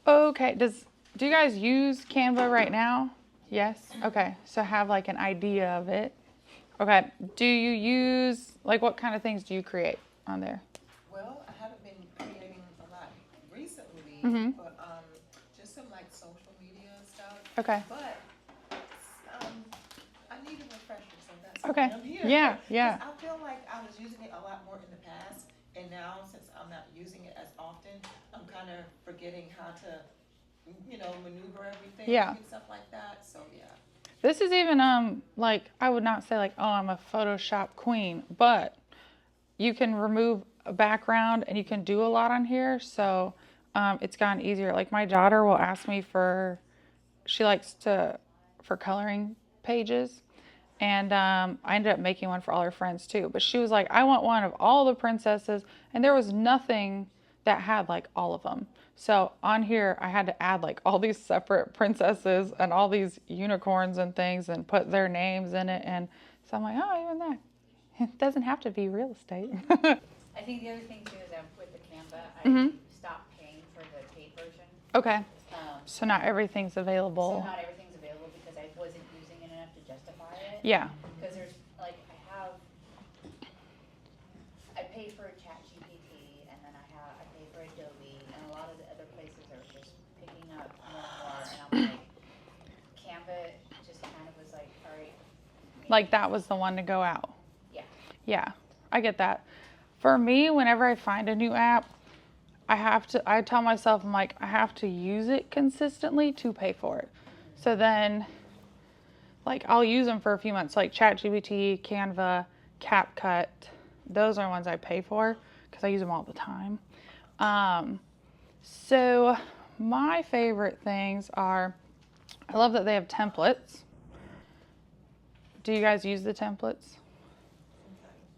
Okay, do you guys use Canva right now? Yes? Okay, so have like an idea of it. Okay, do you use, like what kind of things do you create on there? Well, I haven't been creating a lot recently, Mm-hmm. but just some like social media stuff. Okay. But I need a refresher, so that's Okay. why I'm here. Yeah, Because yeah. I feel like I was using it a lot more in the past, and now since I'm not using it as often, I'm kind of forgetting how to, maneuver everything Yeah. and stuff like that. So yeah. This is even like I would not say like, oh, I'm a Photoshop queen, but you can remove a background and you can do a lot on here. So it's gotten easier. Like my daughter will ask me she likes for coloring pages. And I ended up making one for all her friends too. But she was like, I want one of all the princesses. And there was nothing that had like all of them. So on here, I had to add like all these separate princesses and all these unicorns and things and put their names in it. And so I'm like, oh, even that. It doesn't have to be real estate. I think the other thing too is that with the Canva, I Mhm. stopped paying for the paid version. Okay. Um, So not everything's so available. not everything's available because I wasn't using it enough to justify it. Yeah. Because there's like I pay for ChatGPT and then I pay for Adobe and a lot of the other places are just picking up more and more and I'm like, Canva just kind of was like, all right. Like that was the one to go out. Yeah. Yeah, I get that. For me, whenever I find a new app, I tell myself, I'm like, I have to use it consistently to pay for it. So then, like, I'll use them for a few months, like ChatGPT, Canva, CapCut. Those are ones I pay for because I use them all the time. So my favorite things are, I love that they have templates. Do you guys use the templates?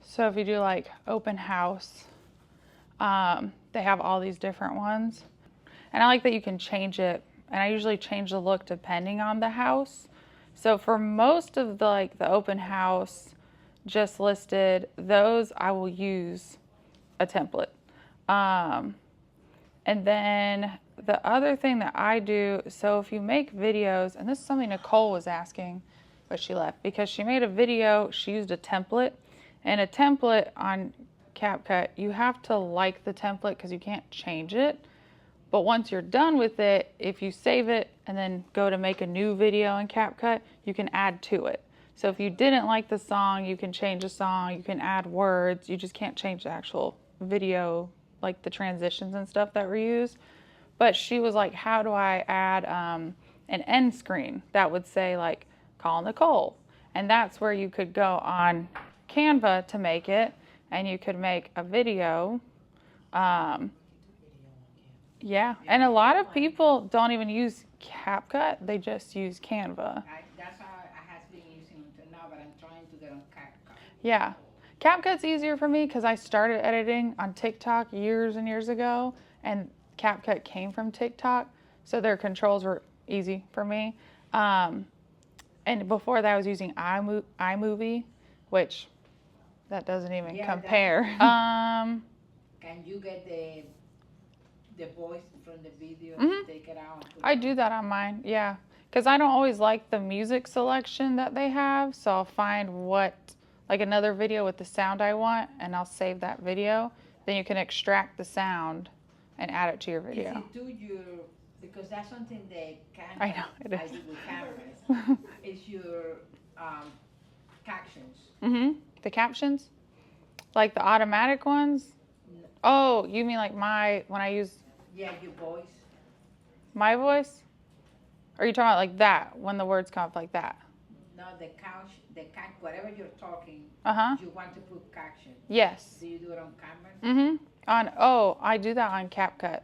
So if you do like open house, they have all these different ones. And I like that you can change it. And I usually change the look depending on the house. So for most of the open house just listed, those I will use a template. And then the other thing that I do, so if you make videos, and this is something Nicole was asking, but she left, because she made a video, she used a template. And a template on CapCut, you have to like the template because you can't change it. But once you're done with it, if you save it and then go to make a new video in CapCut, you can add to it. So if you didn't like the song, you can change the song, you can add words, you just can't change the actual video, like the transitions and stuff that were used. But she was like, how do I add an end screen that would say like, call Nicole? And that's where you could go on Canva to make it, and you could make a video. Yeah, and a lot of people don't even use CapCut, they just use Canva. That's how I have been using until now, but I'm trying to get on CapCut. Yeah, CapCut's easier for me because I started editing on TikTok years and years ago, and CapCut came from TikTok, so their controls were easy for me. And before that, I was using iMovie, which that doesn't even compare. Can you get the voice from the video, take it out? I do that on mine, yeah. Because I don't always like the music selection that they have, so I'll find like another video with the sound I want, and I'll save that video. Then you can extract the sound and add it to your video. Because that's something they can. I know, it is. I do with cameras. It's your captions. The captions? Like the automatic ones? Oh, you mean like when I use... Yeah, your voice. My voice? Or are you talking about like that, when the words come up like that? No, whatever you're talking, you want to put caption. Yes. Do you do it on camera? I do that on CapCut.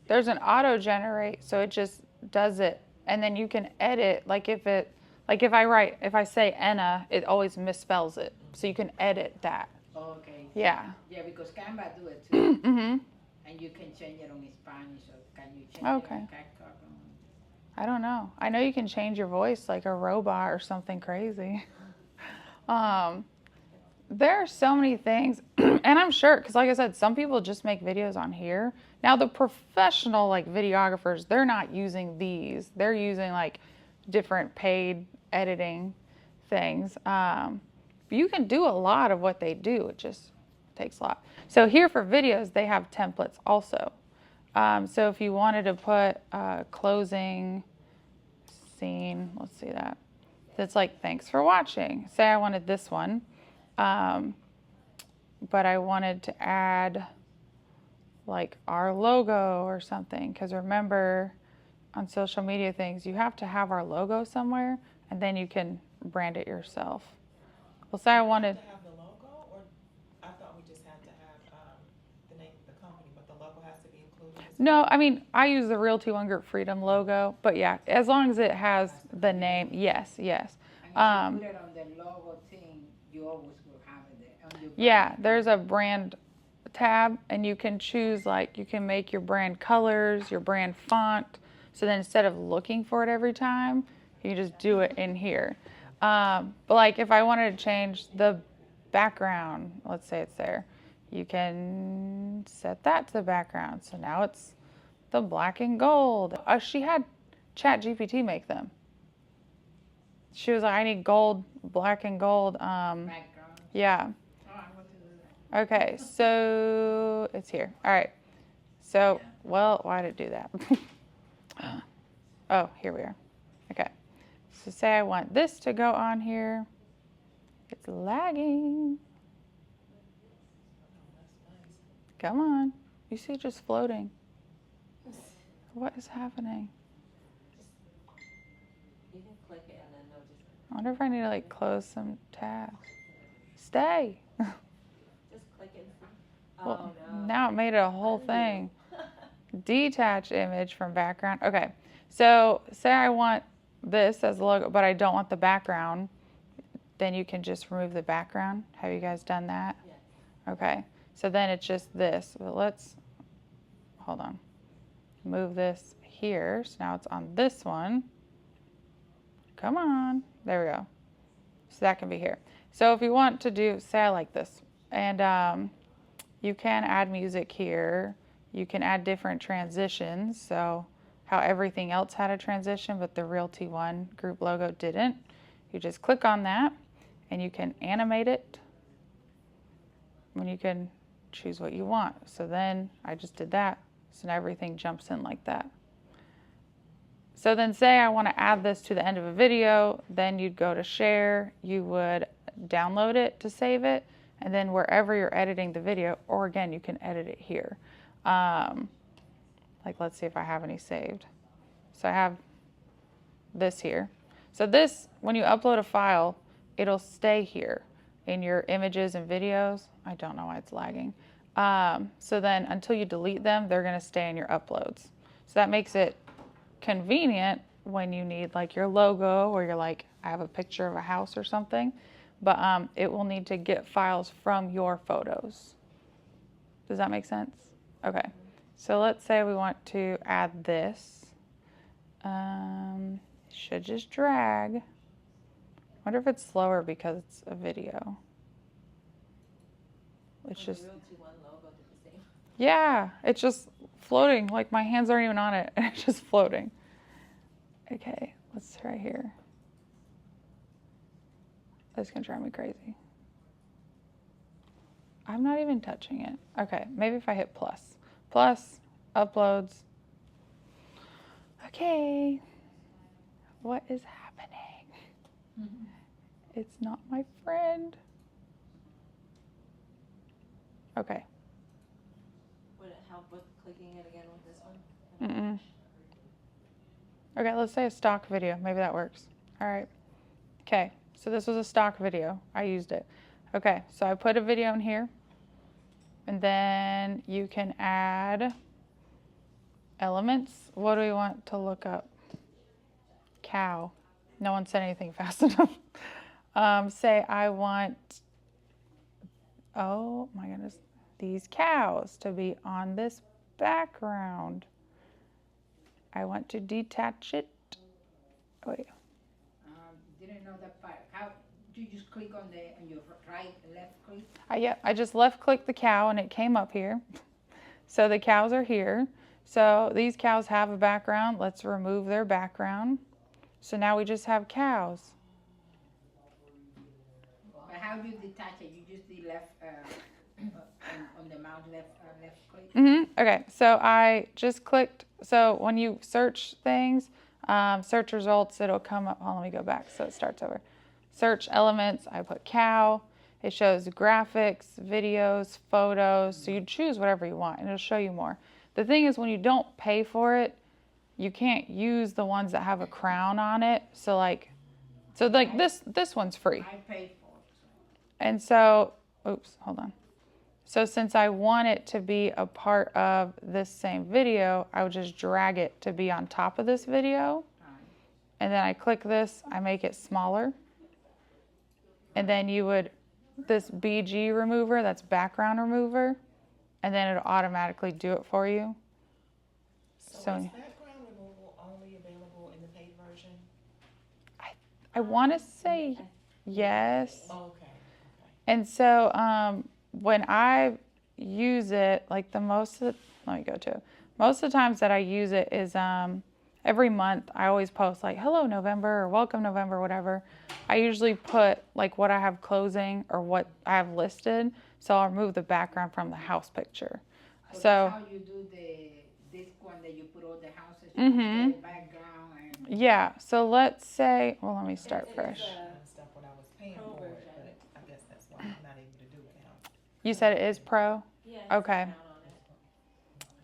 There's an auto generate, so it just does it. And then you can edit, like if I say Enna, it always misspells it. So you can edit that. Okay. Yeah. Yeah, because Canva do it too. And you can change it on Spanish, or can you change it on CapCut? I don't know. I know you can change your voice like a robot or something crazy. There are so many things. And I'm sure, because like I said, some people just make videos on here. Now the professional like videographers, they're not using these. They're using like different paid editing things. But you can do a lot of what they do. It just takes a lot. So here for videos, they have templates also. So if you wanted to put a closing scene, let's see that. That's like, thanks for watching. Say I wanted this one. But I wanted to add like our logo or something, because remember on social media things you have to have our logo somewhere and then you can brand it yourself. Well, say I wanted To have the logo, or I thought we just had to have the name of the company, but the logo has to be included as no, well? I mean I use the Realty One Group Freedom logo, but yeah, as long as it has the name, yes. And if you put it on the logo thing, you always will have it there. On your Yeah, brand. there's a brand tab and you can choose, like you can make your brand colors, your brand font. So then instead of looking for it every time, you just do it in here. But like if I wanted to change the background, let's say it's there, you can set that to the background. So now it's the black and gold. She had ChatGPT make them. She was like, I need gold, black and gold. Background. Yeah. Oh, I want to do that. Okay, so it's here. All right. So, well, why did it do that? Oh, here we are. Okay. So say I want this to go on here. It's lagging. Come on. You see it just floating. What is happening? You can click it and then they'll just. I wonder if I need to like close some tabs. Stay. Just click it. Well, Oh no. now it made it a whole thing. Detach image from background. Okay, so say I want this as a logo, but I don't want the background. Then you can just remove the background. Have you guys done that? Yes. Okay, so then it's just this. But let's, hold on. Move this here. So now it's on this one. Come on. There we go. So that can be here. So if you want to do, say I like this, and you can add music here. You can add different transitions. So how everything else had a transition, but the Realty One Group logo didn't. You just click on that and you can animate it. And you can choose what you want. So then I just did that. So now everything jumps in like that. So then say I want to add this to the end of a video, then you'd go to share, you would download it to save it, and then wherever you're editing the video, or again, you can edit it here. Like let's see if I have any saved. So I have this here. So this, when you upload a file, it'll stay here in your images and videos. I don't know why it's lagging. So then until you delete them, they're gonna stay in your uploads. So that makes it convenient when you need like your logo, or you're like, I have a picture of a house or something, but it will need to get files from your photos. Does that make sense? Okay, so let's say we want to add this. It should just drag. I wonder if it's slower because it's a video. It's just, The Realty One logo did the same. yeah, it's just floating. Like my hands aren't even on it, and it's just floating. Okay, let's try here. That's gonna drive me crazy. I'm not even touching it. Okay, maybe if I hit plus. Plus, uploads. Okay, what is happening? Mhm. It's not my friend. Okay. Would it help with clicking it again with this one? Mm-mm. Okay, let's say a stock video. Maybe that works. All right. Okay, so this was a stock video. I used it. Okay, so I put a video in here. And then you can add elements. What do we want to look up? Cow. No one said anything fast enough. Say I want, oh my goodness, these cows to be on this background. I want to detach it. Oh, wait. Didn't know that part. How you just click on your right, left click? Yeah, I just left click the cow and it came up here. So the cows are here. So these cows have a background. Let's remove their background. So now we just have cows. But how do you detach it? You just do left, on the mouse, left click? Okay, so I just clicked. So when you search things, search results, it'll come up. Oh, let me go back so it starts over. Search elements, I put cow. It shows graphics, videos, photos. So you choose whatever you want and it'll show you more. The thing is, when you don't pay for it, you can't use the ones that have a crown on it. So like this one's free. I paid for it. And so, oops, hold on. So since I want it to be a part of this same video, I would just drag it to be on top of this video. And then I click this, I make it smaller. And then you would, this BG remover, that's background remover, and then it'll automatically do it for you. So So- is background removal only available in the paid version? I want to say yes. Oh, okay. And so when I use it, like most of the times that I use it is every month I always post like hello November or welcome November, whatever. I usually put like what I have closing or what I have listed. So I'll remove the background from the house picture. So So that's how you do this one that you put all the houses, Mhm. the background and. yeah, so let's say, well, let me start fresh. Stuff when I was paying Pro for it, version. but I guess that's why I'm not able to do it now. You said it is pro? Yeah. Okay.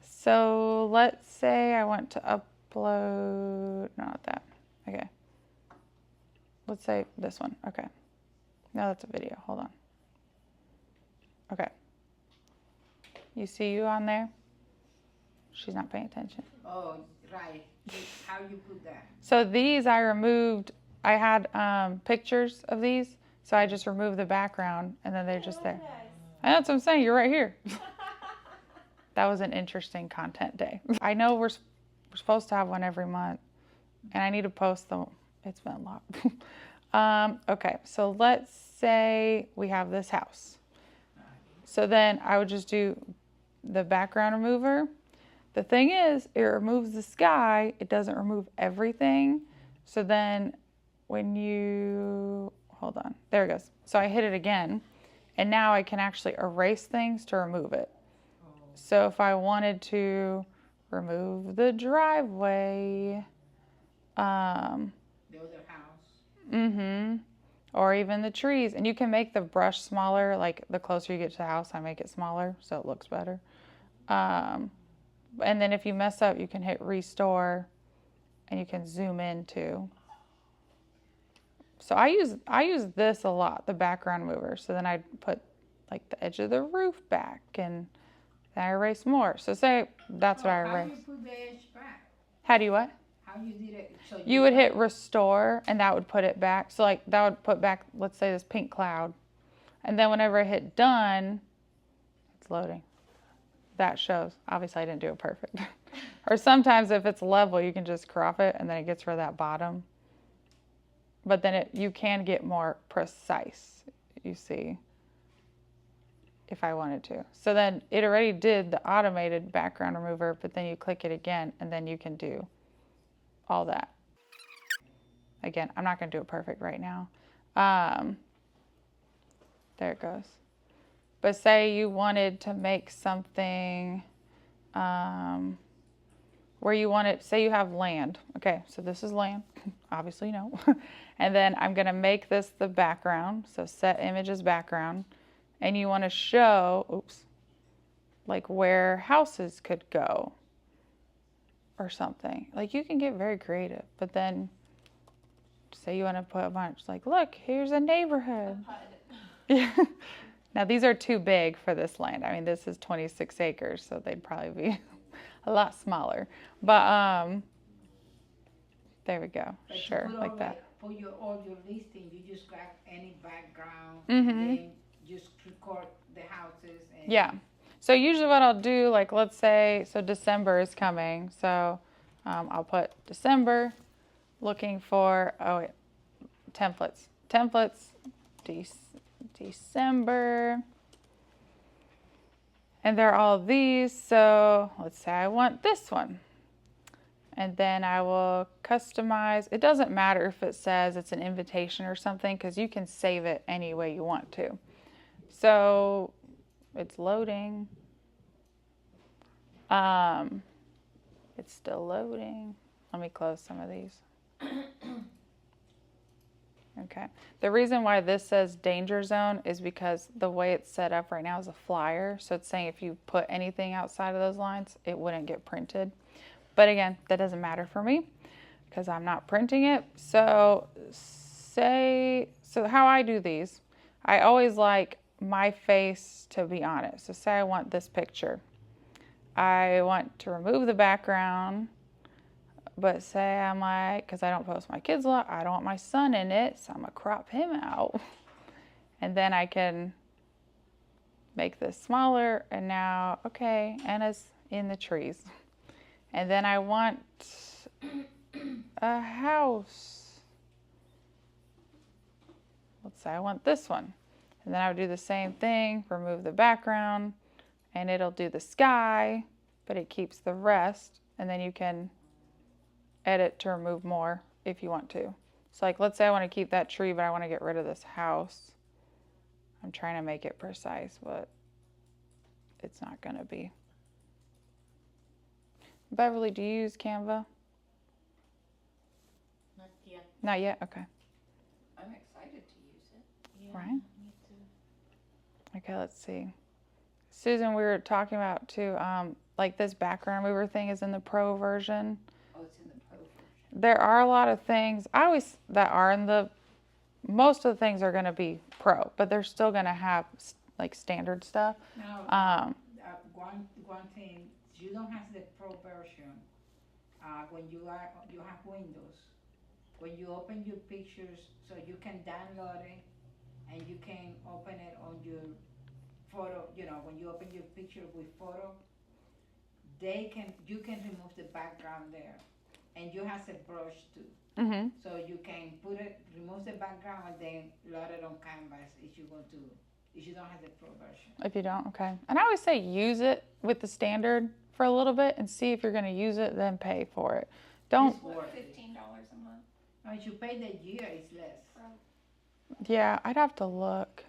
So let's say I want to upload, no, not that. Okay. Let's say this one. Okay. No, that's a video. Hold on. Okay. You see you on there? She's not paying attention. Oh, right. How you put that? So these I removed. I had pictures of these, so I just removed the background, and then they're just there. And that's what I'm saying. You're right here. That was an interesting content day. I know we're supposed to have one every month, and I need to post them. It's been a lot. Okay, so let's say we have this house. So then I would just do the background remover. The thing is, it removes the sky. It doesn't remove everything. So then when you, hold on, there it goes. So I hit it again, and now I can actually erase things to remove it. So if I wanted to remove the driveway, The other house. or even the trees, and you can make the brush smaller. Like the closer you get to the house, I make it smaller so it looks better. And then if you mess up, you can hit restore, and you can zoom in too. So I use this a lot, the background mover. So then I put like the edge of the roof back, and then I erase more. So say that's what I How erase. you put the edge back? How do you what? How you did it? So You would hit restore, and that would put it back. So like that would put back, let's say this pink cloud. And then whenever I hit done, it's loading. That shows. Obviously I didn't do it perfect. Or sometimes if it's level, you can just crop it and then it gets rid of that bottom. But then you can get more precise, you see, if I wanted to. So then it already did the automated background remover, but then you click it again and then you can do all that. Again, I'm not going to do it perfect right now. There it goes. But say you wanted to make something where you want it, say you have land. Okay, so this is land, obviously no. And then I'm going to make this the background. So set image as background. And you want to show, oops, like where houses could go or something. Like you can get very creative, but then say you want to put a bunch, like, look, here's a neighborhood. Yeah. Now these are too big for this land. I mean, this is 26 acres, so they'd probably be a lot smaller. But there we go. But Sure, to like that. For all your listing, you just grab any background Mhm. and then just record the houses. And Yeah. So usually what I'll do, like let's say, so December is coming. So I'll put December, looking for, templates. Templates, December. And they're all these. So let's say I want this one. And then I will customize. It doesn't matter if it says it's an invitation or something because you can save it any way you want to. So it's loading. It's still loading. Let me close some of these. Okay. The reason why this says danger zone is because the way it's set up right now is a flyer. So it's saying if you put anything outside of those lines, it wouldn't get printed. But again, that doesn't matter for me because I'm not printing it. So how I do these, I always like my face to be on it. So say I want this picture. I want to remove the background, but say I'm like, because I don't post my kids a lot, I don't want my son in it, so I'm going to crop him out. And then I can make this smaller, and now, okay, Enna's in the trees. And then I want a house. Let's say I want this one. And then I would do the same thing, remove the background, and it'll do the sky, but it keeps the rest. And then you can edit to remove more if you want to. So like, let's say I want to keep that tree, but I want to get rid of this house. I'm trying to make it precise, but it's not going to be. Beverly, do you use Canva? Not yet. Not yet? Okay. I'm excited to use it. Yeah, Right. me too. Okay, let's see. Susan, we were talking about too, like this background mover thing is in the pro version. Oh, it's in the pro version. There are a lot of things, that are in the, most of the things are going to be pro, but they're still going to have like standard stuff. Now, one thing, you don't have the pro version. When you have Windows, when you open your pictures, so you can download it, and you can open it on your photo. You know, when you open your picture with photo, you can remove the background there, and you have a brush too. Mm-hmm. So you can remove the background and then load it on Canvas if you want to. If you don't have the pro version. If you don't, okay. And I always say use it with the standard for a little bit and see if you're going to use it, then pay for it. Don't. It's worth it. $15 a month. No, if you pay the year, it's less. Yeah, I'd have to look.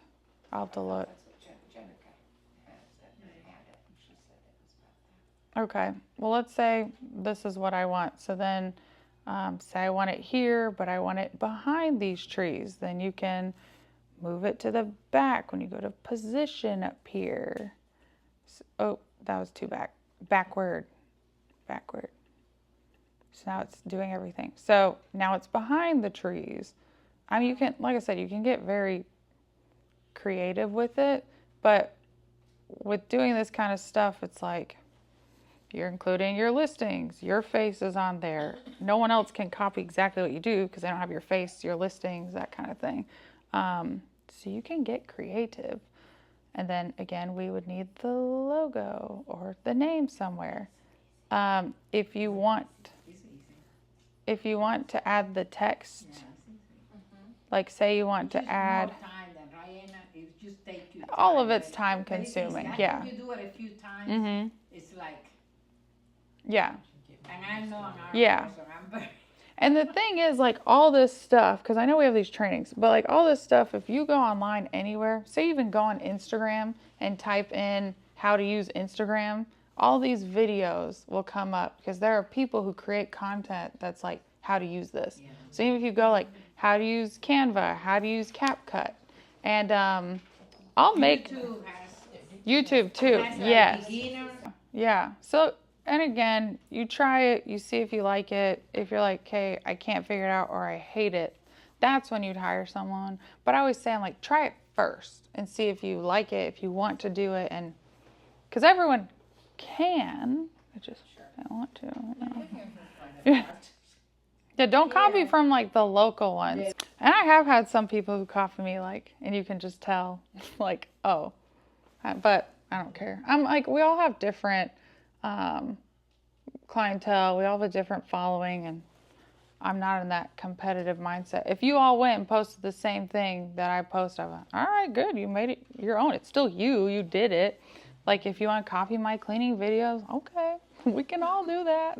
I'll have to look. That's what Jenica has. That had it, and she said it was about that. Okay. Well, let's say this is what I want. So then say I want it here, but I want it behind these trees. Then you can move it to the back when you go to position up here. So, oh, that was too backward. So now it's doing everything. So now it's behind the trees. I mean, you can, like I said, you can get very creative with it, but with doing this kind of stuff, it's like you're including your listings, your face is on there. No one else can copy exactly what you do because they don't have your face, your listings, that kind of thing. So you can get creative. And then again, we would need the logo or the name somewhere. If you want to add the text, Yeah, it's easy. like say you want to Just add, more time than Rihanna. It just take you all time, of it's but- time but it's easy. consuming, After yeah. you do it a few times, Mm-hmm. it's like, Yeah. and I know I'm not Yeah. a person, I'm very. And the thing is, like, all this stuff, because I know we have these trainings, but like all this stuff, if you go online anywhere, say you even go on Instagram and type in how to use Instagram, all these videos will come up because there are people who create content that's like how to use this. Yeah. So even if you go like how to use Canva, how to use CapCut, and I'll make YouTube too. Has a Yes. beginner. Yeah. So, and again, you try it, you see if you like it. If you're like, hey, I can't figure it out or I hate it, that's when you'd hire someone. But I always say, I'm like, try it first and see if you like it, if you want to do it. And because everyone can, I just don't want to. Yeah. Yeah, don't copy from like the local ones. Yeah. And I have had some people who copy me like, and you can just tell like, oh, but I don't care. I'm like, we all have different clientele. We all have a different following, and I'm not in that competitive mindset. If you all went and posted the same thing that I post, I went, all right, good, you made it your own. It's still you did it. Like if you want to copy my cleaning videos, okay, we can all do that.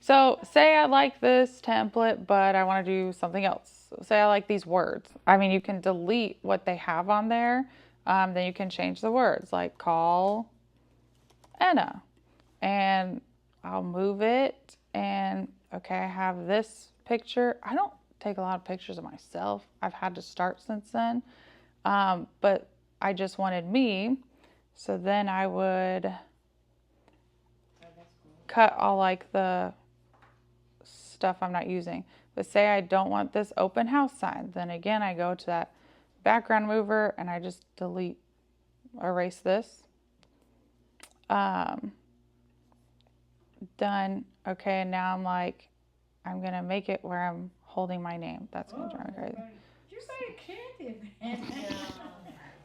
So say I like this template, but I want to do something else. Say I like these words. I mean, you can delete what they have on there. Then you can change the words, like call Enna, and I'll move it. And okay, I have this picture. I don't take a lot of pictures of myself. I've had to start since then. But I just wanted me. So then I would cut all like the stuff I'm not using. But say I don't want this open house sign. Then again, I go to that background mover and I just delete, erase this. Done. Okay, and now I'm like, I'm gonna make it where I'm holding my name. That's gonna drive me crazy. You're very creative.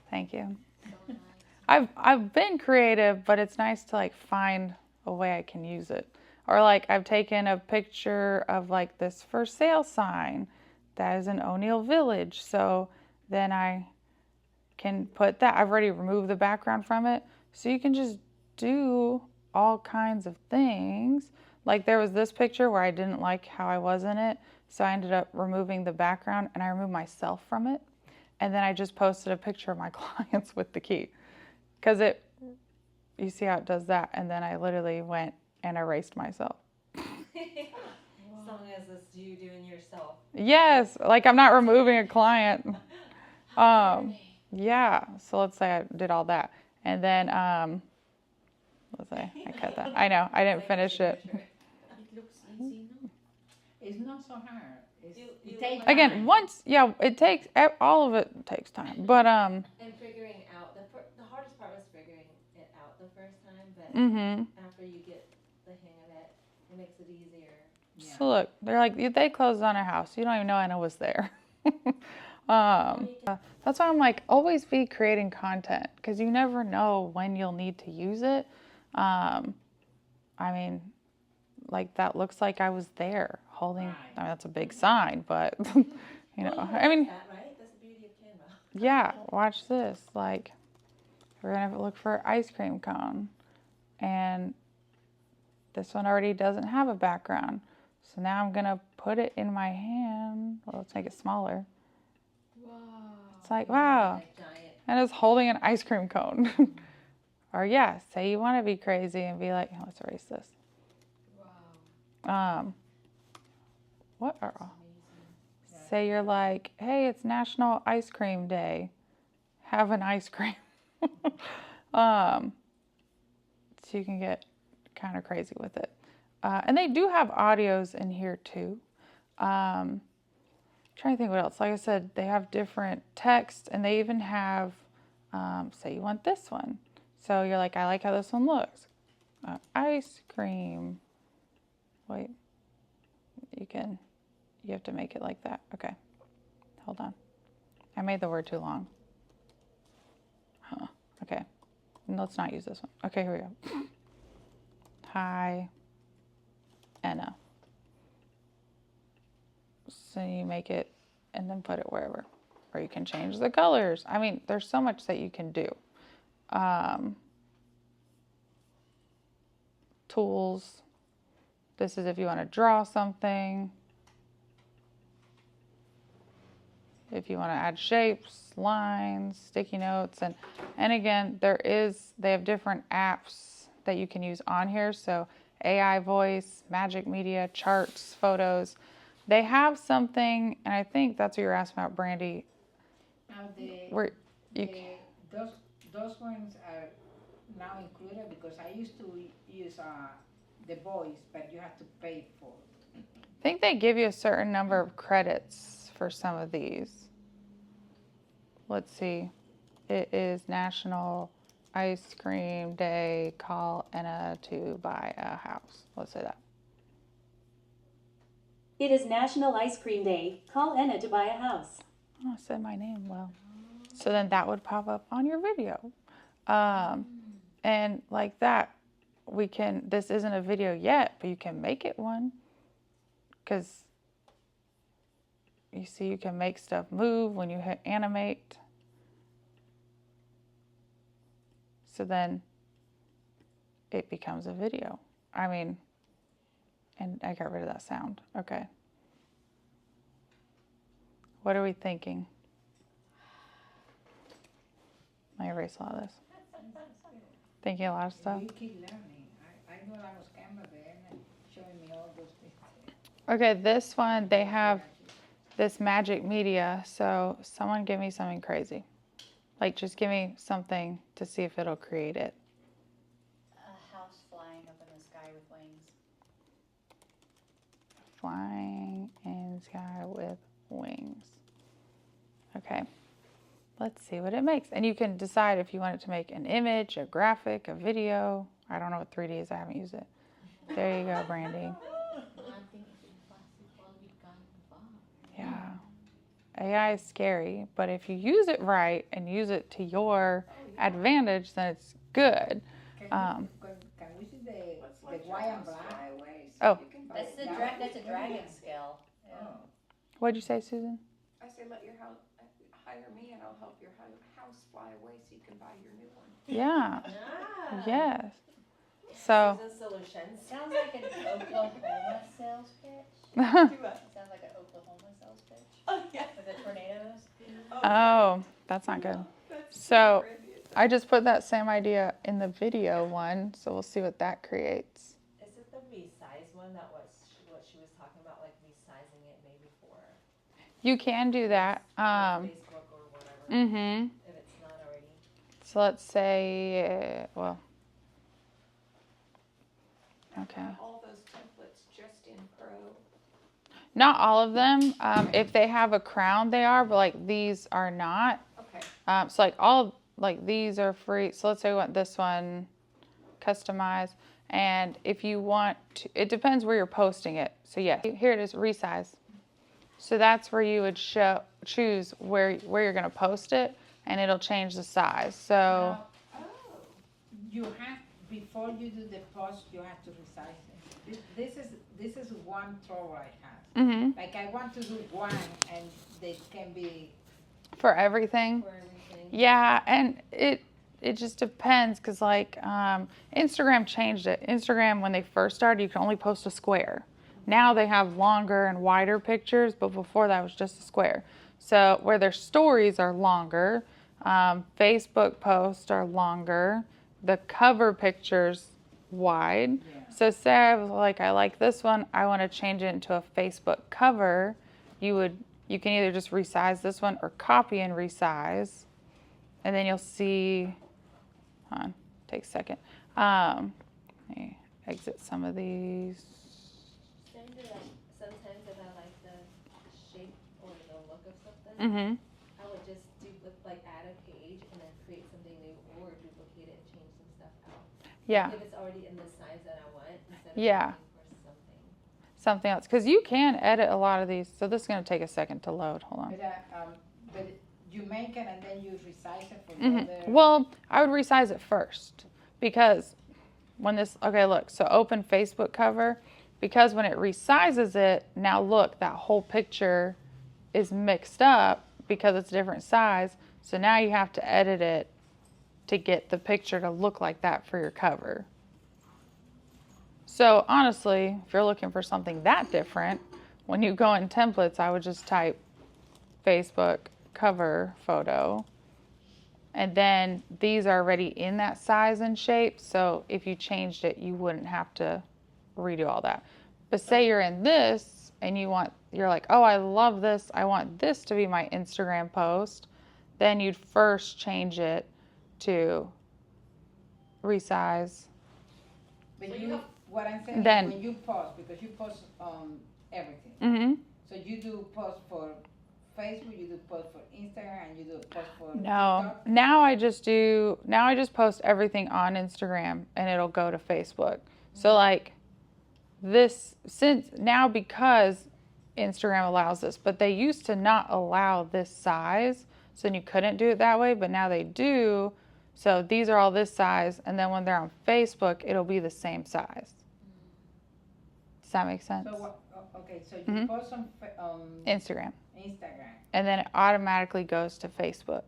Thank you. So nice. I've been creative, but it's nice to like find a way I can use it. Or like I've taken a picture of like this for sale sign that is in O'Neill Village. So then I can put that. I've already removed the background from it. So you can just do all kinds of things. Like there was this picture where I didn't like how I was in it. So I ended up removing the background and I removed myself from it. And then I just posted a picture of my clients with the key. Because you see how it does that. And then I literally went and erased myself. As long as it's you doing yourself. Yes, like I'm not removing a client. Yeah, so let's say I did all that. And then, let's say I cut that. I know, I didn't finish it. It looks easy, no? It's not so hard. You It takes Again, time. once, yeah, it takes, all of it takes time. But, And figuring out, the hardest part was figuring it out the first time, but after you get the hang of it, it makes it easier. Yeah. So look, they're like, they closed on a house. You don't even know Anna was there. That's why I'm like, always be creating content because you never know when you'll need to use it. I mean, like that looks like I was there holding, Right. I mean, that's a big sign, but you know, Well, I mean, that, right? That's the beauty of Canva. yeah, watch this. Like, we're gonna look for ice cream cone, and this one already doesn't have a background. So now I'm gonna put it in my hand. Well, let's make it smaller. Wow. It's like, wow, Like giant. and it's holding an ice cream cone. Or yeah, say you want to be crazy and be like, oh, let's erase this. Wow. What are Amazing. say you're like, hey, it's National Ice Cream Day. Have an ice cream. So you can get kind of crazy with it. And they do have audios in here too. Trying to think what else. Like I said, they have different text and they even have, say you want this one. So you're like, I like how this one looks. Ice cream. Wait, you have to make it like that. Okay, hold on. I made the word too long. Huh, okay. Let's not use this one. Okay, here we go. Hi, Enna. So you make it and then put it wherever. Or you can change the colors. I mean, there's so much that you can do. Tools. This is if you want to draw something. If you want to add shapes, lines, sticky notes, and again, they have different apps that you can use on here. So AI voice, Magic Media, charts, photos. They have something, and I think that's what you're asking about, Brandy. Now those ones are now included because I used to use the voice, but you have to pay for it. I think they give you a certain number of credits for some of these. Let's see. It is National Ice Cream Day. Call Enna to buy a house. Let's say that. It is National Ice Cream Day. Call Enna to buy a house. Oh, I said my name well. So then that would pop up on your video. And like that, this isn't a video yet, but you can make it one. because you see you can make stuff move when you hit animate. So then it becomes a video. I mean, and I got rid of that sound. Okay. What are we thinking? I erase a lot of this. Thinking a lot of stuff. You keep learning. I know I was Canva there and showing me all those things. Okay, this one, they have this magic media. So someone give me something crazy. Like, just give me something to see if it'll create it. A house flying up in the sky with wings. Flying in the sky with wings. Okay. Let's see what it makes. And you can decide if you want it to make an image, a graphic, a video. I don't know what 3D is. I haven't used it. There you go, Brandy. Yeah. AI is scary, but if you use it right and use it to your advantage, then it's good. Can we see the white and black? Oh. That's a dragon scale. Yeah. What'd you say, Susan? I say let your house, hire me and I'll help your house fly away so you can buy your new one. Yeah. Ah. Yes. So. Susan Solutions. Sounds like an Oklahoma sales pitch. Do what? Sounds like an Oklahoma sales pitch Oh, yeah. with the tornadoes. Oh, that's not good. So I just put that same idea in the video one, so we'll see what that creates. Is it the resize one that was what she was talking about, like resizing it maybe for You can do that. Facebook or whatever, Mm-hmm. if it's not already? So let's say, well, okay. All those templates just in Pro. Not all of them. If they have a crown, they are, but like these are not. Okay. So like all, like these are free. So let's say we want this one, customize. And if you want to, it depends where you're posting it. So yes, here it is, resize. So that's where you would choose where you're going to post it, and it'll change the size. So Now, you have, before you do the post, you have to resize it. This is one throw I have. mhm. Like I want to do one and they can be, For everything. For everything? Yeah, and it just depends because like Instagram changed it. Instagram, when they first started, you could only post a square. Now they have longer and wider pictures, but before that was just a square. So where their stories are longer, Facebook posts are longer, the cover pictures wide. yeah. So say I was like, I like this one, I want to change it into a Facebook cover. You can either just resize this one or copy and resize. And then you'll see, hold on, take a second. Let me exit some of these. Sometimes if I like the shape or the look of something, Mm-hmm. I would just add a page and then create something new or duplicate it and change some stuff out. Yeah, If it's already in the size that I want, instead of Yeah. looking for something. something else. Because you can edit a lot of these. So this is going to take a second to load. Hold on. But you make it and then you resize it for Mhm. other. Well, I would resize it first because when this, okay, look, so open Facebook cover, because when it resizes it, now look, that whole picture is mixed up because it's different size. So now you have to edit it to get the picture to look like that for your cover. So honestly, if you're looking for something that different, when you go in templates, I would just type Facebook cover photo. And then these are already in that size and shape. So if you changed it, you wouldn't have to redo all that. But say you're in this and you're like, oh, I love this. I want this to be my Instagram post. Then you'd first change it to resize. But what I'm saying Then- is when you post, because you post everything. Mm-hmm. So you do post for Facebook, you do post for Instagram, and you do post for No, TikTok. now I just post everything on Instagram and it'll go to Facebook. So like this, because Instagram allows this, but they used to not allow this size. So then you couldn't do it that way, but now they do. So these are all this size. And then when they're on Facebook, it'll be the same size. Does that make sense? So what, okay, so you Mhm. post on Instagram. Instagram, And then it automatically goes to Facebook.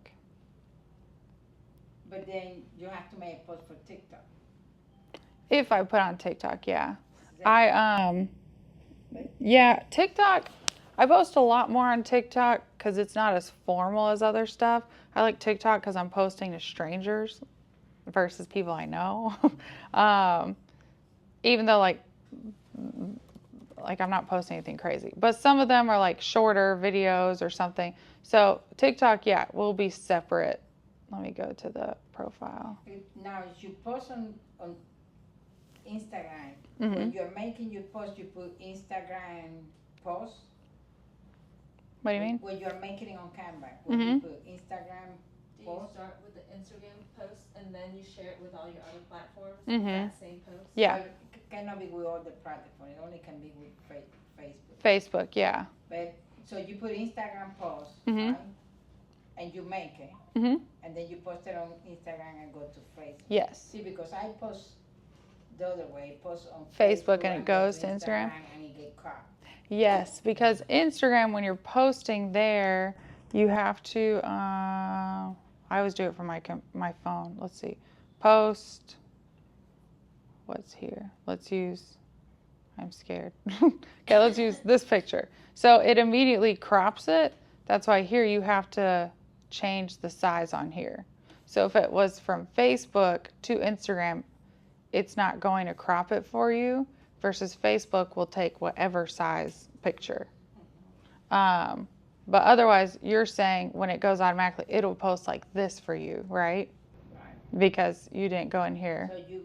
but then you have to make a post for TikTok. If I put on TikTok, yeah. Is that- Yeah, TikTok, I post a lot more on TikTok because it's not as formal as other stuff. I like TikTok because I'm posting to strangers versus people I know. Even though like I'm not posting anything crazy, but some of them are like shorter videos or something. So TikTok, yeah, will be separate. Let me go to the profile. Now, if you post on Instagram, Mhm. when you're making your post, you put Instagram post. What do you mean? When you're making it on Canva, when Mhm. you put Instagram Do you post. start with the Instagram post and then you share it with all your other platforms? Mhm. That same post? Yeah. Well, it cannot be with all the platforms. It only can be with Facebook. Facebook, yeah. But so you put Instagram post, Mhm. right? And you make it, Mhm. and then you post it on Instagram and go to Facebook. Yes. See, because I post the other way, post on Facebook and it go goes to Instagram? and it get cropped. Yes, because Instagram, when you're posting there, you have to. I always do it from my phone. Let's see, post. What's here? Let's use. I'm scared. Okay, let's use this picture. So it immediately crops it. That's why here you have to change the size on here. So if it was from Facebook to Instagram, it's not going to crop it for you, versus Facebook will take whatever size picture. But otherwise, you're saying when it goes automatically, it'll post like this for you, right? Right. Because you didn't go in here. So you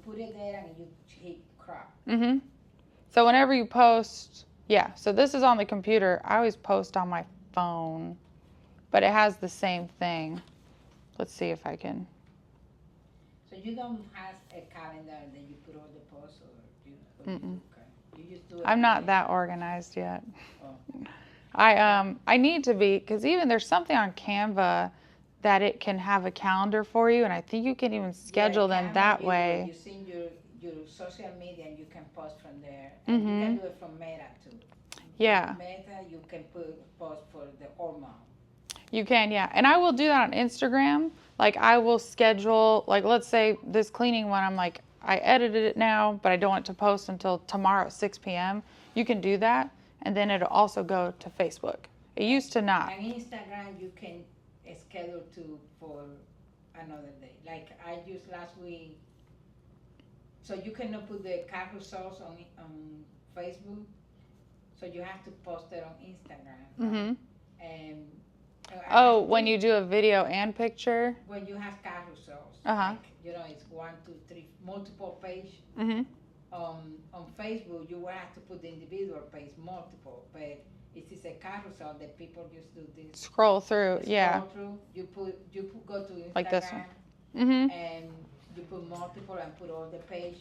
put it there and you hit crop. Mm-hmm. So whenever you post, yeah, so this is on the computer. I always post on my phone, but it has the same thing. Let's see if I can. So you don't have a calendar that you put all the posts, or you? Mm-mm. Okay. You just do it. I'm not that organized yet. Oh. I need to be, because even there's something on Canva that it can have a calendar for you, and I think you can even schedule them Canva, that you way. You send your social media and you can post from there. And you can do it from Meta too. Yeah. Meta, you can post for the whole month. You can, yeah. And I will do that on Instagram. Like I will schedule, like let's say this cleaning one, I'm like, I edited it now, but I don't want to post until tomorrow at 6 p.m. You can do that, and then it'll also go to Facebook. It used to not. And Instagram, you can schedule for another day. Like I used last week. So you cannot put the carousels on Facebook. So you have to post it on Instagram. Mm-hmm. And oh, when you do a video and picture? When you have carousels. Uh-huh. Like, it's 1, 2, 3, multiple page. Mm-hmm. On Facebook, you will have to put the individual page multiple, but it is a carousel that people just do this. Scroll through, yeah. Through, you go to Instagram. Like this one. Mm-hmm. And you put multiple and put all the page.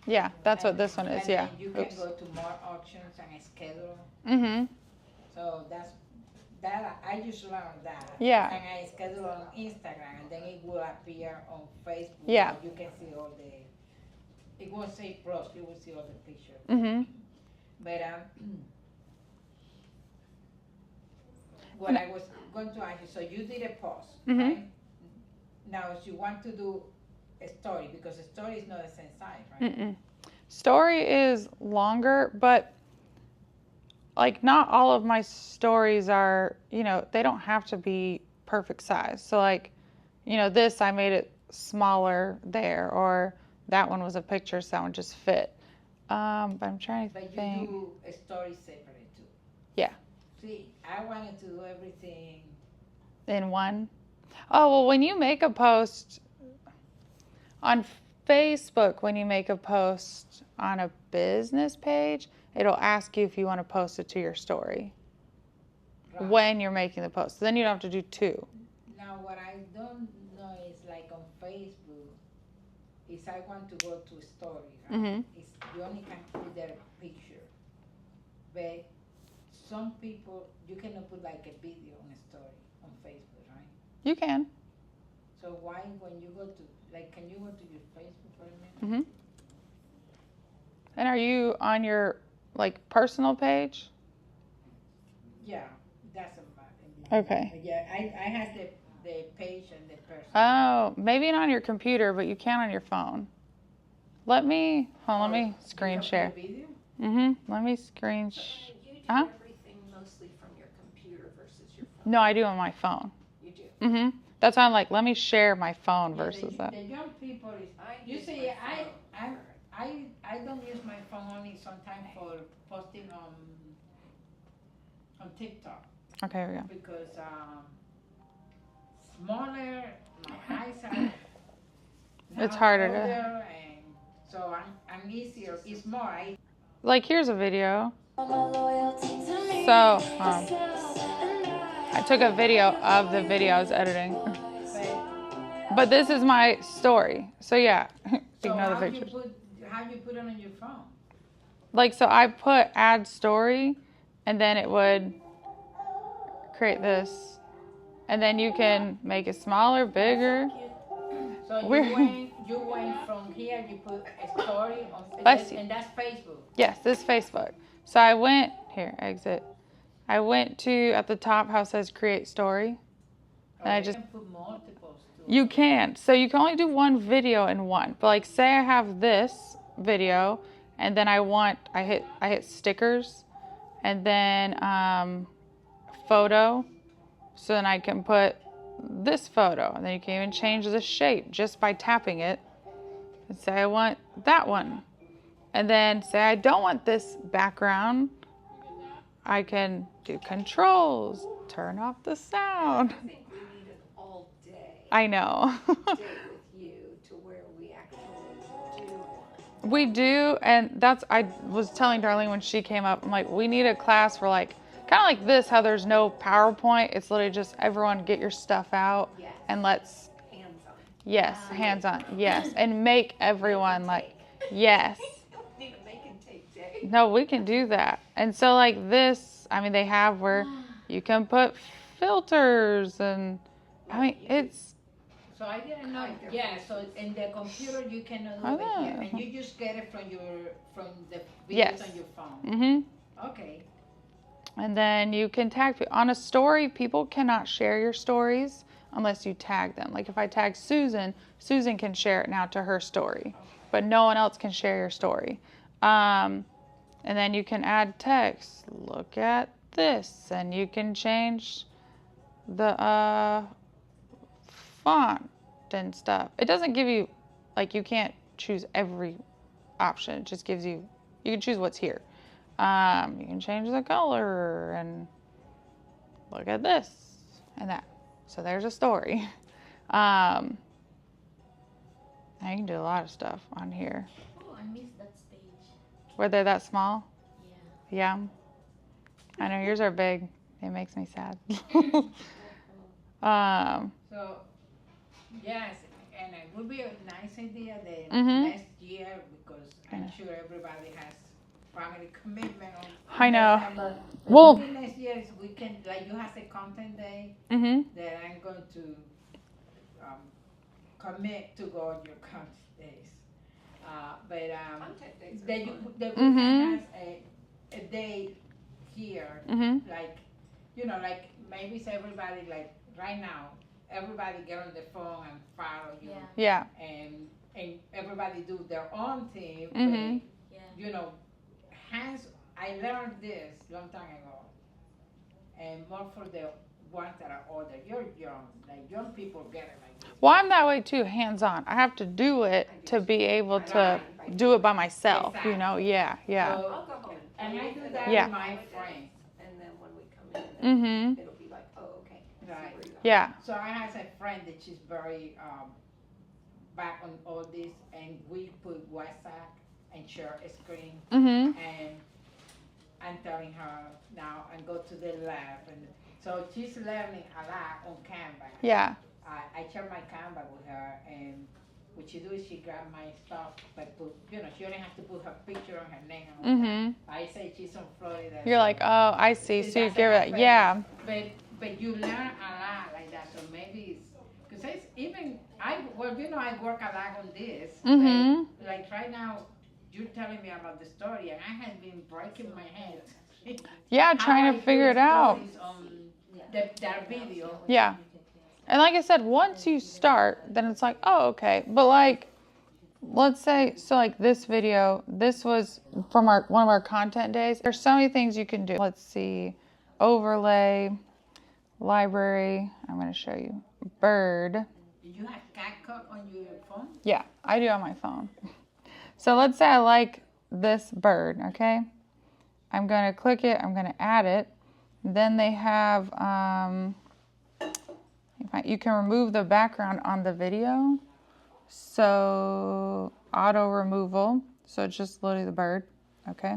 Yeah, that's what this one is, yeah. Then you can go to more options and schedule. Mm-hmm. So that I just learned that. Yeah. And I schedule on Instagram, and then it will appear on Facebook. Yeah. So you can see all the. It won't say plus. You will see all the pictures. Mm-hmm. But what I was going to ask you, so you did a post, right? Now, if you want to do a story, because a story is not the same size, right? Mm-mm. Story is longer, but like not all of my stories are, they don't have to be perfect size. So like, this I made it smaller there, or that one was a picture, so that one just fit. But I'm trying to think. But you do a story separate too. Yeah. See, I wanted to do everything in one. Oh, well, when you make a post on Facebook, when you make a post on a business page, it'll ask you if you want to post it to your story. Right. When you're making the post. So then you don't have to do two. Now, what I don't know is like on Facebook, is I want to go to a story, right? Mm-hmm. You only can put their picture. But some people, you cannot put like a video on a story on Facebook, right? You can. So why when you go to, like, can you go to your Facebook for a minute? Mm-hmm. And are you on your like personal page? Yeah, that's a Okay. Yeah, I have the page and the person. Oh, maybe not on your computer, but you can on your phone. Let me screen share. Let me screen So share. you do Uh-huh. everything mostly from your computer versus your phone? No, I do on my phone. You do? That's why I'm like, let me share my phone Yeah, versus that. the young people is. I You use see, my phone I don't use my phone only sometimes for posting on TikTok Okay, here we go. because smaller, my eyes are It's now harder to. older, and so I'm easier. It's more. Like, here's a video. So, I took a video of the video I was editing. But this is my story. So, yeah, So ignore the how pictures. you put it on your phone? Like, so I put add story, and then it would create this. And then you can make it smaller, bigger. So you went from here, you put a story on, and that's Facebook. Yes, this is Facebook. So I went, here, exit. I went to, at the top, how it says create story. And I just, can put multiples too. you can. So you can only do one video in one. But like, say I have this video, and then I hit stickers, and then photo. So then I can put this photo, and then you can even change the shape just by tapping it. And say I want that one. And then say I don't want this background. I can do controls, turn off the sound. I think we need an all day. I know. Day with you to where we actually do one. We do, and I was telling Darlene when she came up, I'm like, we need a class for like, kind of like this, how there's no PowerPoint. It's literally just everyone get your stuff out and let's. Hands-on. Yes, hands-on, yes. And make everyone like, yes. Need to make and take day. No, we can do that. And so like this, I mean, they have where you can put filters and, I mean, it's. So I didn't know. Yeah. So in the computer you cannot do it here, and you just get it from the videos on your phone. Okay. And then you can tag on a story. People cannot share your stories unless you tag them. Like if I tag Susan, Susan can share it now to her story, but no one else can share your story. And then you can add text. Look at this, and you can change the font and stuff. It doesn't give you, like, you can't choose every option. It just gives you can choose what's here. You can change the color and look at this and that. So there's a story. Now you can do a lot of stuff on here. Oh, I missed that stage. Were they that small? Yeah. Yeah. I know yours are big. It makes me sad. So yes, and it would be a nice idea that Mhm. next year, because I'm sure everybody has family commitment on I know. December. Well- Maybe next year is we can, like, you have a content day Mhm. that I'm going to commit to go on your content days. But Content days are that fun. we can have a day here, Mhm. like, like maybe it's everybody, like right now, everybody get on the phone and follow you, Yeah. Yeah. and everybody do their own thing. Mhm. Yeah. I learned this long time ago, and more for the ones that are older. You're young, like young people get it like this. Well, I'm that way too, hands-on. I have to do it to be able to do it by myself, you know? Yeah, yeah. So, I'll go home and I do that Yeah. with my friends. and then when we come in, Mhm. it'll be like, oh, okay. I see Right. where you are. Yeah. So I have a friend that she's very back on all this, and we put WhatsApp and share a screen, Mhm. and I'm telling her now and go to the lab, and so she's learning a lot on Canva. Yeah. I share my Canva with her, and what she do is she grab my stuff, but she only has to put her picture and her name on it. Mhm. I say she's from Florida. You're like, oh, I see. So you That's give a it, yeah. But you learn a lot like that, so maybe it's, because it's even, I work a lot on this. Mhm. But like right now, you're telling me about the story, and I had been breaking my head. Yeah, How trying I to figure put it out. stories on that video. Yeah. And like I said, once you start, then it's like, oh, okay. But like, let's say, so like this video, this was from one of our content days. There's so many things you can do. Let's see, overlay, library. I'm going to show you. Bird. Did you have CapCut on your phone? Yeah, I do on my phone. So let's say I like this bird, okay? I'm going to click it. I'm going to add it. Then they have, you can remove the background on the video. So auto removal. So it's just literally the bird, okay?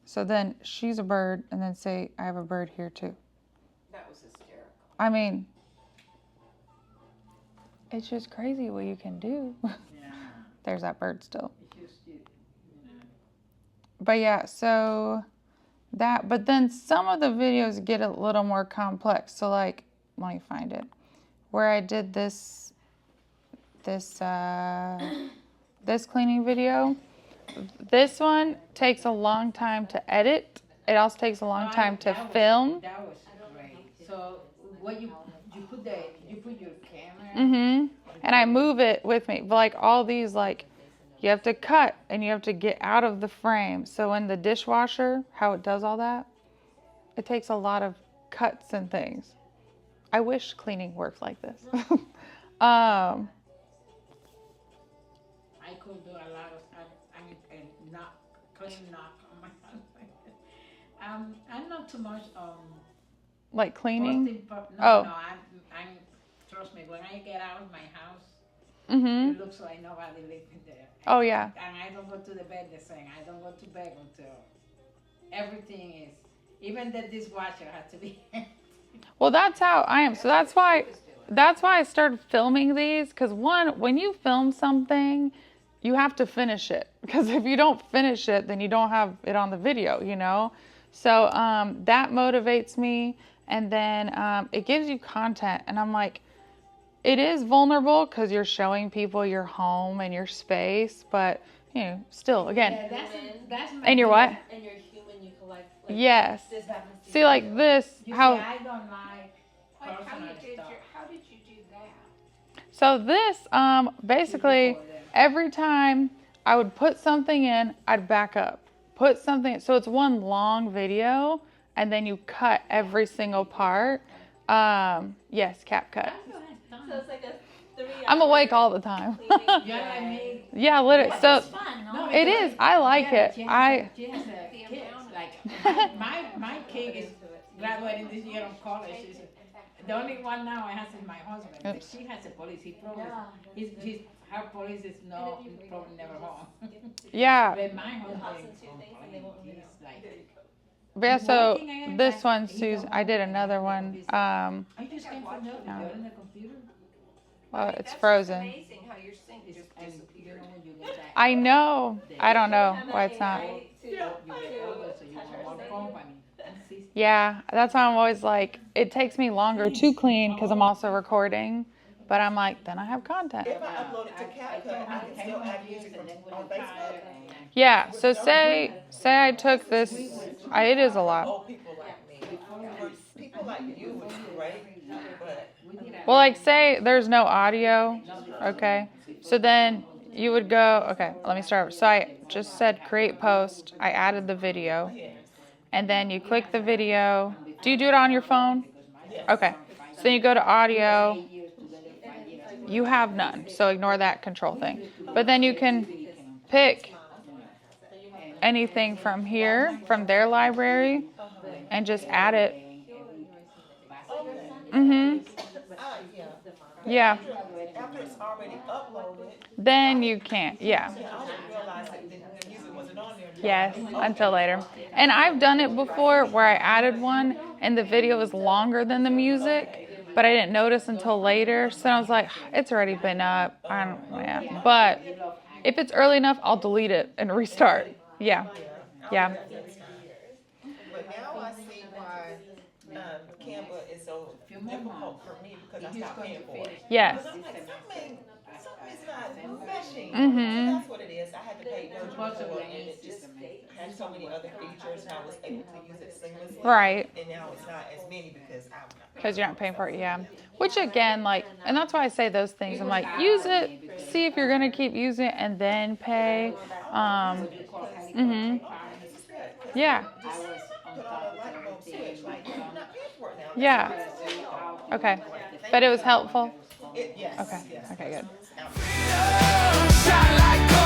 So then she's a bird, and then say I have a bird here too. That was hysterical. I mean, it's just crazy what you can do. Yeah. There's that bird still. It's just, But yeah, so that, but then some of the videos get a little more complex. So like, let me find it. Where I did this cleaning video. This one takes a long time to edit. It also takes a long time to film. That was great. So what you put your camera. Mm-hmm. And I move it with me. But like all these, like, you have to cut and you have to get out of the frame. So in the dishwasher, how it does all that, it takes a lot of cuts and things. I wish cleaning worked like this. I could do a lot of knock, clean knock on my hand. I'm not too much Like cleaning? No, I'm trust me, when I get out of my house, Mm-hmm. it looks like nobody living there. Oh, yeah. And I don't go to the bed the same. I don't go to bed until everything is, even the dishwasher has to be. Well, that's how I am. So that's why I started filming these. Because one, when you film something, you have to finish it. Because if you don't finish it, then you don't have it on the video, you know? So that motivates me. And then it gives you content. And I'm like, it is vulnerable because you're showing people your home and your space. But, you know, still, again. Yeah, that's my And you're what? And you're human, you collect. Yes. This happens to See, you. like this, You how... see, I don't like personal stuff. How did you do that? So this, basically, every time I would put something in, I'd back up. Put something, so it's one long video, and then you cut every single part. Yes, cap cut. So it's like a 3 I'm awake all the time. Yeah, like me. Yeah, literally. So fun, no? No, it is. I like it. She I has a kid. Like my kid is graduating this year of college. The only one now I have is my husband. Oops. She has a police. He probably her police is probably never home. yeah. But my husband, he's like. But yeah. So this one, Susan, I did another one. I just came from the No. You're in the computer. Well, it's frozen. It's amazing how your sink just And you know when you get back. I know. I don't know why it's not. You get older, so you want more company. Yeah, that's why I'm always like, it takes me longer to clean because I'm also recording. But I'm like, then I have content. If I upload it to CapCut, I can still add music on Facebook. Yeah, so say I took this, it is a lot. Old people like me. People like you would be great, but Well, like say there's no audio, okay? So then you would go, okay, let me start over. So I just said create post, I added the video, and then you click the video. Do you do it on your phone? Okay, so then you go to audio, you have none, so ignore that control thing. But then you can pick anything from here, from their library, and just add it. Yeah. after it's already uploaded, Then you can't. Yeah. I didn't realize that the music wasn't on there. Yes, until later. And I've done it before where I added one and the video was longer than the music, but I didn't notice until later. So I was like, it's already been up. I don't, yeah. But if it's early enough, I'll delete it and restart. Yeah. Yeah. But now I see why Canva is so difficult for me because I stopped paying for it. Yes. Because I'm like, Something's not meshing. Mhm. So that's what it is. I had to pay version Supposedly 4 it and needs it just systematic. had so many other features and I was able to use it seamlessly. Right. And now it's not as many because I'm not. Because you're not paying for it, yeah. Which again, like, and that's why I say those things. I'm like, use it, see if you're gonna keep using it, and then pay. What you call Mhm. This is good. 'Cause Yeah. I was on put top on a of light bulb switch, everything, like, you're not paying for it now. Yeah. That's what it is. Okay. But it was helpful. Yes, Okay. yes. Okay, good. Absolutely.